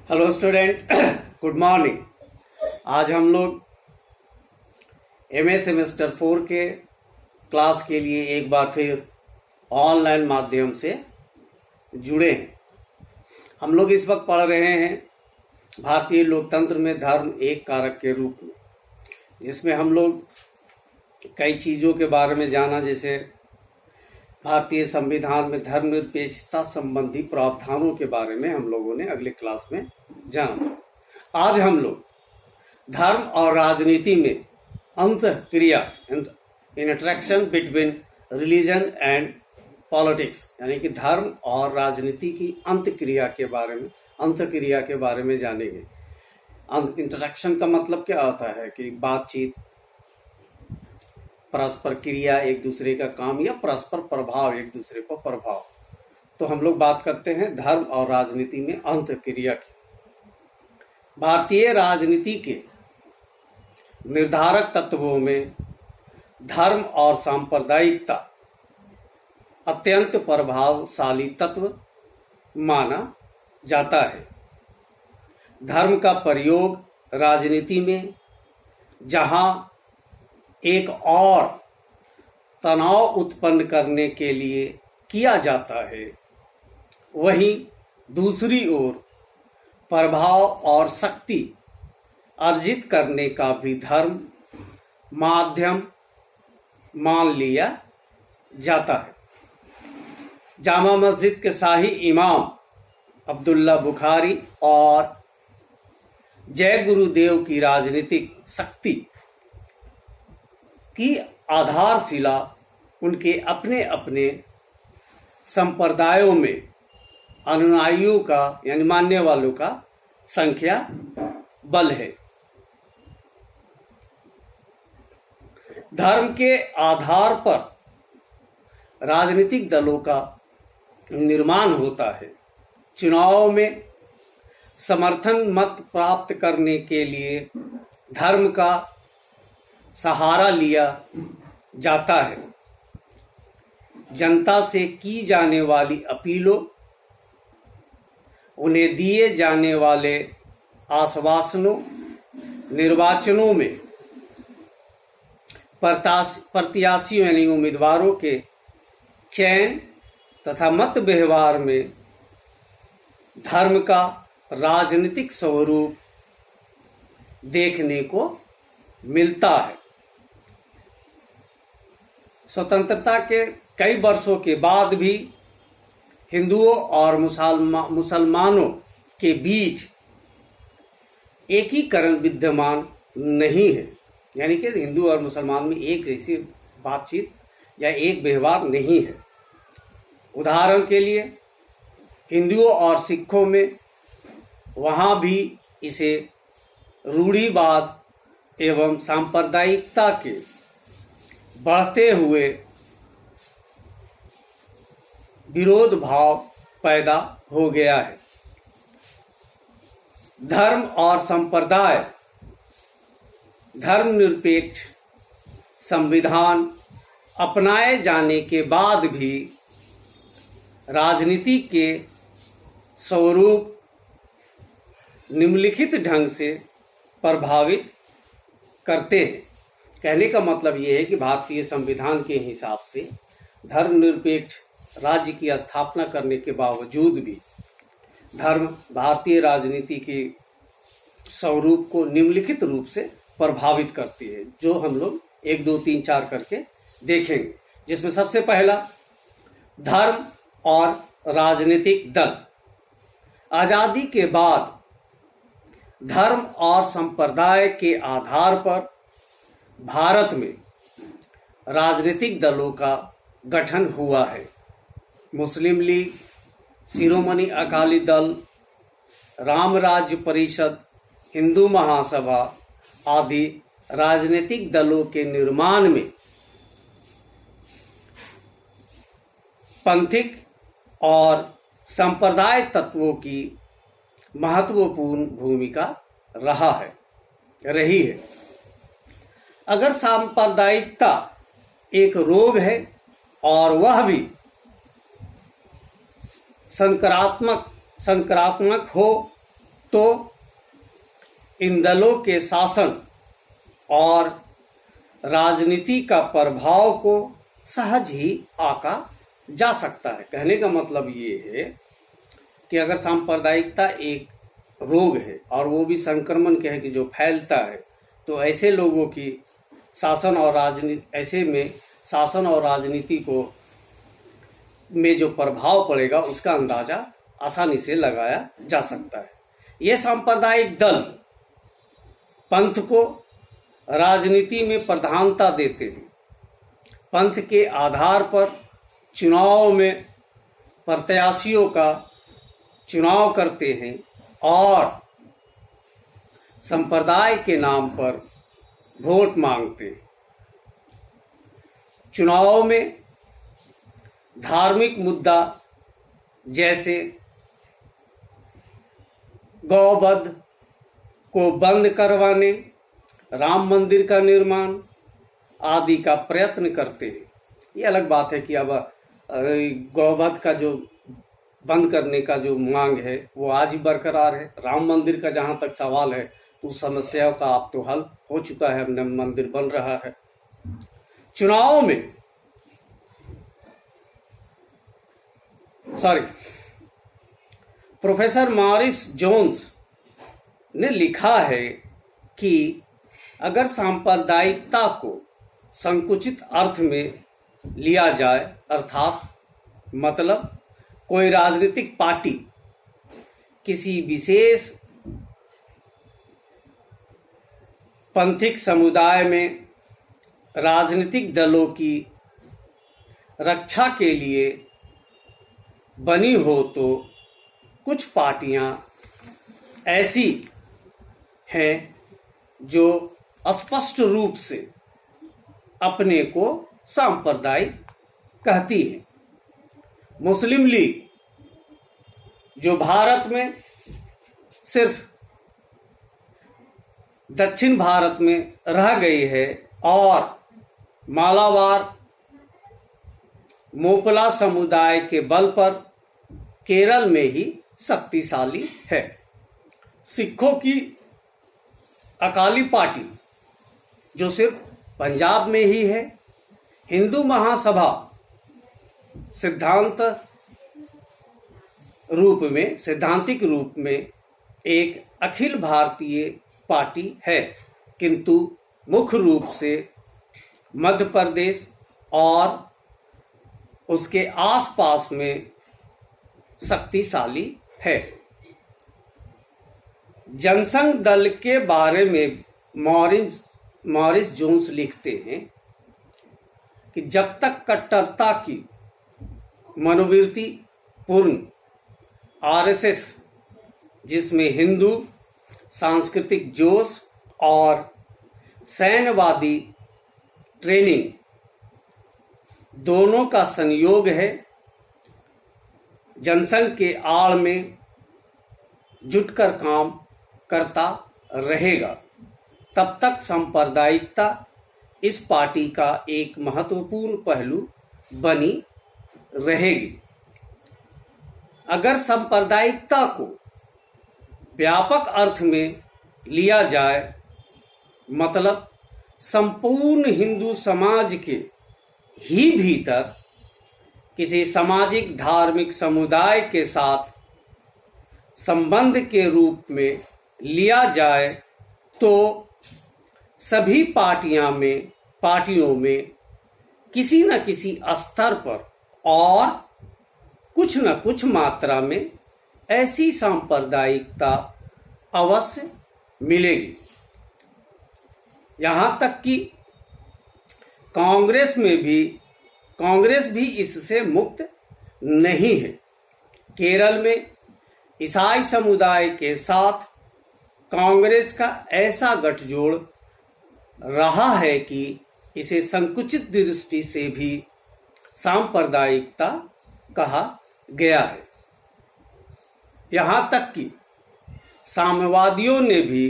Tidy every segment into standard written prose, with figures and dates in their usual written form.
Hello student, good morning. आज हम लोग एमए सेमेस्टर 4 के क्लास के लिए एक बार फिर ऑनलाइन माध्यम से जुड़े हैं। हम लोग इस वक्त पढ़ रहे हैं भारतीय लोकतंत्र में धर्म एक कारक के रूप में, जिसमें हम लोग कई चीज़ों के बारे में जाना, जैसे भारतीय संविधान में धर्मनिरपेक्षता संबंधी प्रावधानों के बारे में हम लोगों ने अगले क्लास में जाना। आज हम लोग धर्म और राजनीति में अंतःक्रिया, interaction between religion and politics, यानी कि धर्म और राजनीति की अंतःक्रिया के बारे में जानेंगे। इंटरेक्शन का मतलब क्या होता है कि बातचीत, परस्पर क्रिया, एक दूसरे का काम, या परस्पर प्रभाव, एक दूसरे पर प्रभाव। तो हम लोग बात करते हैं धर्म और राजनीति में अंतःक्रिया की। भारतीय राजनीति के निर्धारक तत्वों में धर्म और सांप्रदायिकता अत्यंत प्रभावशाली तत्व माना जाता है। धर्म का प्रयोग राजनीति में जहां एक और तनाव उत्पन्न करने के लिए किया जाता है, वहीं दूसरी ओर प्रभाव और शक्ति अर्जित करने का भी धर्म माध्यम मान लिया जाता है। जामा मस्जिद के शाही इमाम अब्दुल्ला बुखारी और जय गुरुदेव की राजनीतिक शक्ति की आधारशिला उनके अपने अपने संप्रदायों में अनुयायियों का, यानी मानने वालों का संख्या बल है। धर्म के आधार पर राजनीतिक दलों का निर्माण होता है। चुनाव में समर्थन मत प्राप्त करने के लिए धर्म का सहारा लिया जाता है। जनता से की जाने वाली अपीलों, उन्हें दिए जाने वाले आश्वासनों, निर्वाचनों में प्रत्याशियों यानी उम्मीदवारों के चयन तथा मत व्यवहार में धर्म का राजनीतिक स्वरूप देखने को मिलता है। स्वतंत्रता के कई वर्षों के बाद भी हिंदुओं और मुसलमानों के बीच एकीकरण विद्यमान नहीं है, यानी कि हिंदू और मुसलमान में एक जैसी बातचीत या एक व्यवहार नहीं है। उदाहरण के लिए हिंदुओं और सिखों में वहाँ भी इसे रूढ़िवाद एवं सांप्रदायिकता के बढ़ते हुए विरोध भाव पैदा हो गया है। धर्म और संप्रदाय धर्मनिरपेक्ष संविधान अपनाए जाने के बाद भी राजनीति के स्वरूप निम्नलिखित ढंग से प्रभावित करते हैं। कहने का मतलब यह है कि भारतीय संविधान के हिसाब से धर्मनिरपेक्ष राज्य की स्थापना करने के बावजूद भी धर्म भारतीय राजनीति के स्वरूप को निम्नलिखित रूप से प्रभावित करती है, जो हम लोग 1, 2, 3, 4 करके देखेंगे। जिसमें सबसे पहला, धर्म और राजनीतिक दल। आजादी के बाद धर्म और संप्रदाय के आधार पर भारत में राजनीतिक दलों का गठन हुआ है। मुस्लिम लीग, शिरोमणि अकाली दल, राम राज्य परिषद, हिंदू महासभा आदि राजनीतिक दलों के निर्माण में पंथिक और संप्रदाय तत्वों की महत्वपूर्ण भूमिका रही है। अगर सांप्रदायिकता एक रोग है और वह भी संक्रात्मक हो तो इन दलों के शासन और राजनीति का प्रभाव को सहज ही आंका जा सकता है। कहने का मतलब ये है कि अगर सांप्रदायिकता एक रोग है और वो भी संक्रमण के है कि जो फैलता है, तो ऐसे लोगों की शासन और राजनीति को में जो प्रभाव पड़ेगा उसका अंदाजा आसानी से लगाया जा सकता है। ये सांप्रदायिक दल पंथ को राजनीति में प्रधानता देते हैं, पंथ के आधार पर चुनाव में प्रत्याशियों का चुनाव करते हैं और संप्रदाय के नाम पर वोट मांगते हैं। चुनाव में धार्मिक मुद्दा जैसे गौवध को बंद करवाने, राम मंदिर का निर्माण आदि का प्रयत्न करते हैं। ये अलग बात है कि अब गौवध का जो बंद करने का जो मांग है वो आज ही बरकरार है। राम मंदिर का जहां तक सवाल है तो उस समस्याओं का अब तो हल हो चुका है, अब मंदिर बन रहा है। चुनाव में प्रोफेसर मॉरिस जोन्स ने लिखा है कि अगर सांप्रदायिकता को संकुचित अर्थ में लिया जाए, अर्थात मतलब कोई राजनीतिक पार्टी किसी विशेष पंथिक समुदाय में राजनीतिक दलों की रक्षा के लिए बनी हो, तो कुछ पार्टियां ऐसी हैं जो स्पष्ट रूप से अपने को सांप्रदायिक कहती है। मुस्लिम लीग जो भारत में सिर्फ दक्षिण भारत में रह गई है और मालाबार मोपला समुदाय के बल पर केरल में ही शक्तिशाली है। सिखों की अकाली पार्टी जो सिर्फ पंजाब में ही है। हिंदू महासभा सैद्धांतिक रूप में एक अखिल भारतीय पार्टी है, किंतु मुख्य रूप से मध्य प्रदेश और उसके आसपास में शक्तिशाली है। जनसंघ दल के बारे में मॉरिस जोन्स लिखते हैं कि जब तक कट्टरता की मनोवृत्ति पूर्ण आरएसएस, जिसमें हिंदू सांस्कृतिक जोश और सैन्यवादी ट्रेनिंग दोनों का संयोग है, जनसंघ के आड़ में जुटकर काम करता रहेगा, तब तक सांप्रदायिकता इस पार्टी का एक महत्वपूर्ण पहलू बनी रहेगी। अगर सांप्रदायिकता को व्यापक अर्थ में लिया जाए, मतलब संपूर्ण हिंदू समाज के ही भीतर किसी सामाजिक धार्मिक समुदाय के साथ संबंध के रूप में लिया जाए, तो सभी पार्टियों में किसी न किसी स्तर पर और कुछ न कुछ मात्रा में ऐसी सांप्रदायिकता अवश्य मिलेगी। यहां तक कि कांग्रेस भी इससे मुक्त नहीं है। केरल में ईसाई समुदाय के साथ कांग्रेस का ऐसा गठजोड़ रहा है कि इसे संकुचित दृष्टि से भी सांप्रदायिकता कहा गया है। यहां तक कि साम्यवादियों ने भी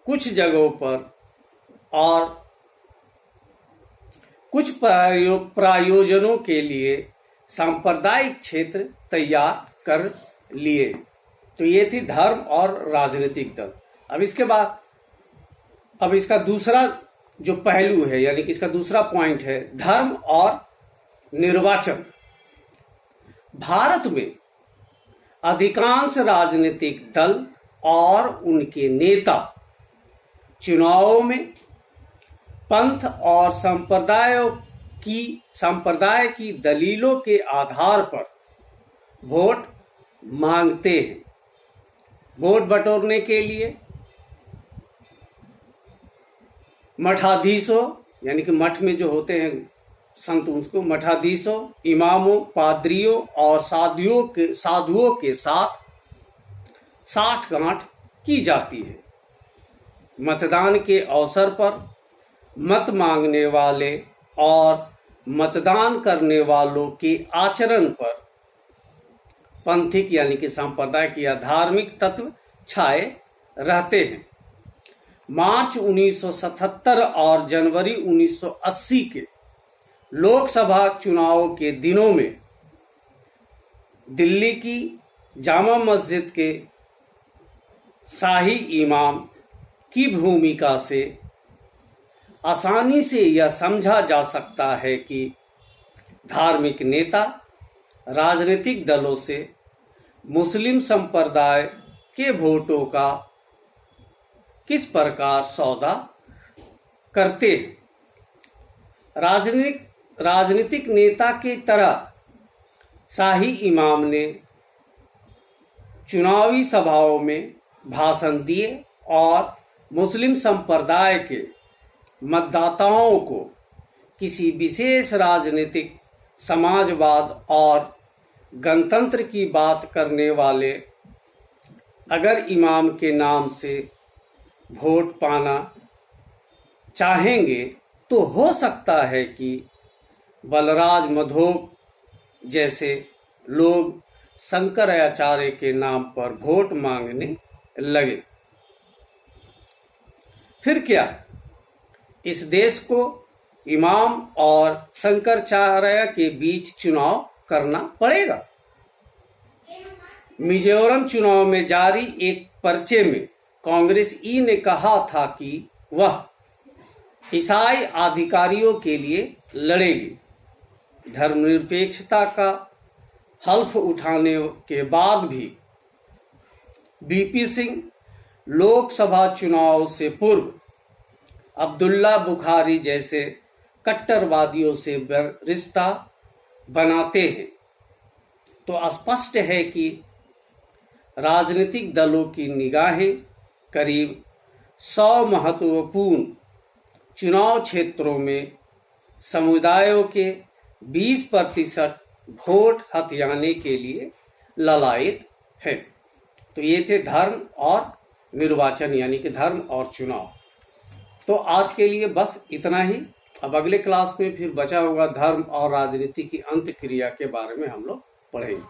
कुछ जगहों पर और कुछ प्रयोजनों के लिए सांप्रदायिक क्षेत्र तैयार कर लिए। तो ये थी धर्म और राजनीतिक दल। अब इसके बाद अब इसका दूसरा जो पहलू है, यानी कि इसका दूसरा पॉइंट है धर्म और निर्वाचन। भारत में अधिकांश राजनीतिक दल और उनके नेता चुनावों में पंथ और संप्रदाय की दलीलों के आधार पर वोट मांगते हैं। वोट बटोरने के लिए मठाधीशों, यानी कि मठ में जो होते हैं संत, उसको मठाधीशों, इमामों, पादरियों और साधुओं के साथ साठगांठ की जाती है। मतदान के अवसर पर मत मांगने वाले और मतदान करने वालों के आचरण पर पंथिक यानी कि सांप्रदायिक या धार्मिक तत्व छाए रहते हैं। मार्च 1977 और जनवरी 1980 के लोकसभा चुनाव के दिनों में दिल्ली की जामा मस्जिद के शाही इमाम की भूमिका से आसानी से यह समझा जा सकता है कि धार्मिक नेता राजनीतिक दलों से मुस्लिम संप्रदाय के वोटों का किस प्रकार सौदा करते हैं। राजनीतिक नेता की तरह शाही इमाम ने चुनावी सभाओं में भाषण दिए और मुस्लिम संप्रदाय के मतदाताओं को किसी विशेष राजनीतिक समाजवाद और गणतंत्र की बात करने वाले अगर इमाम के नाम से वोट पाना चाहेंगे तो हो सकता है कि बलराज मधोक जैसे लोग शंकराचार्य के नाम पर वोट मांगने लगे। फिर क्या, इस देश को इमाम और शंकराचार्य के बीच चुनाव करना पड़ेगा। मिजोरम चुनाव में जारी एक पर्चे में कांग्रेस ई ने कहा था कि वह ईसाई अधिकारियों के लिए लड़ेगी। धर्मनिरपेक्षता का हल्फ उठाने के बाद भी बीपी सिंह लोकसभा चुनाव से पूर्व अब्दुल्ला बुखारी जैसे कट्टरवादियों से रिश्ता बनाते हैं, तो स्पष्ट है कि राजनीतिक दलों की निगाहें करीब 100 महत्वपूर्ण चुनाव क्षेत्रों में समुदायों के 20% वोट हथियाने के लिए ललायित है। तो ये थे धर्म और निर्वाचन, यानी कि धर्म और चुनाव। तो आज के लिए बस इतना ही। अब अगले क्लास में फिर बचा होगा धर्म और राजनीति की अंत क्रिया के बारे में हम लोग पढ़ेंगे।